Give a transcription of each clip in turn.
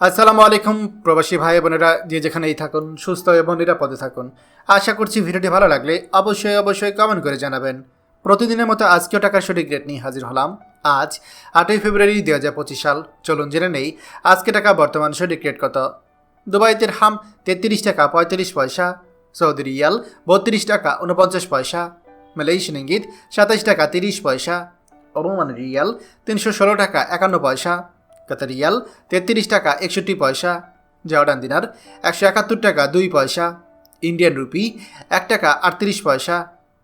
আসসালামু আলাইকুম প্রবাসী ভাই বোনেরা, যে যেখানেই থাকুন সুস্থ এবং নিরাপদে থাকুন। আশা করছি ভিডিওটি ভালো লাগলে অবশ্যই কমেন্ট করে জানাবেন। প্রতিদিনের মতো আজকেও টাকার সঠিক রেট নিয়ে হাজির হলাম। আজ 8ই ফেব্রুয়ারি 2025 সাল। চলুন জেনে নেই আজকে টাকা বর্তমান সঠিক রেট কত। দুবাই দিরহাম 33 টাকা 35 পয়সা, সৌদি রিয়াল 32 টাকা 49 পয়সা, মালয়েশিয়ান ইঙ্গিত 27 টাকা 30 পয়সা, ওমান রিয়াল 316 টাকা 51 পয়সা, কাতার রিয়াল 33 টাকা 61 পয়সা, জর্ডান দিনার 171 টাকা 2 পয়সা, ইন্ডিয়ান রুপি 1 টাকা 38 পয়সা,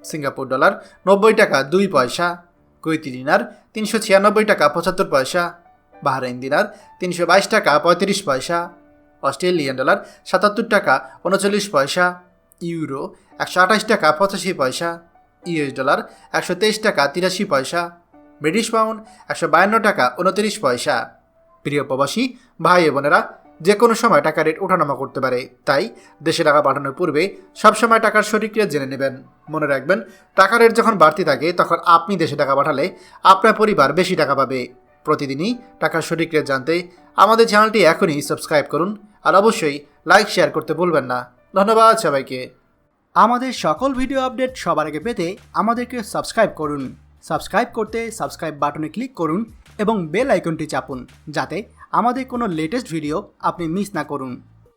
সিঙ্গাপুর ডলার 90 টাকা 2 পয়সা, কুয়েতি দিনার 396 টাকা 75 পয়সা, বাহরাইন দিনার 322 টাকা 35 পয়সা, অস্ট্রেলিয়ান ডলার 77 টাকা 39 পয়সা, ইউরো 128 টাকা 85 পয়সা, ইউএস ডলার 123 টাকা 83 পয়সা, ব্রিটিশ পাউন্ড 152 টাকা 29 পয়সা। প্রিয় প্রবাসী ভাই বোনেরা, যে কোনো সময় টাকা রেট ওঠানামা করতে পারে, তাই দেশে টাকা পাঠানোর পূর্বে সবসময় টাকার সঠিক রেট জেনে নেবেন। মনে রাখবেন, টাকা রেট যখন বাড়তি থাকে তখন আপনি দেশে টাকা পাঠালে আপনার পরিবার বেশি টাকা পাবে। প্রতিদিনই টাকার সঠিক রেট জানতে আমাদের চ্যানেলটি এখনই সাবস্ক্রাইব করুন, আর অবশ্যই লাইক শেয়ার করতে ভুলবেন না। ধন্যবাদ সবাইকে। আমাদের সকল ভিডিও আপডেট সবার আগে পেতে আমাদেরকে সাবস্ক্রাইব করুন। সাবস্ক্রাইব করতে সাবস্ক্রাইব বাটনে ক্লিক করুন এবং বেল আইকনটি চাপুন, যাতে আমাদের কোনো লেটেস্ট ভিডিও আপনি মিস না করুন।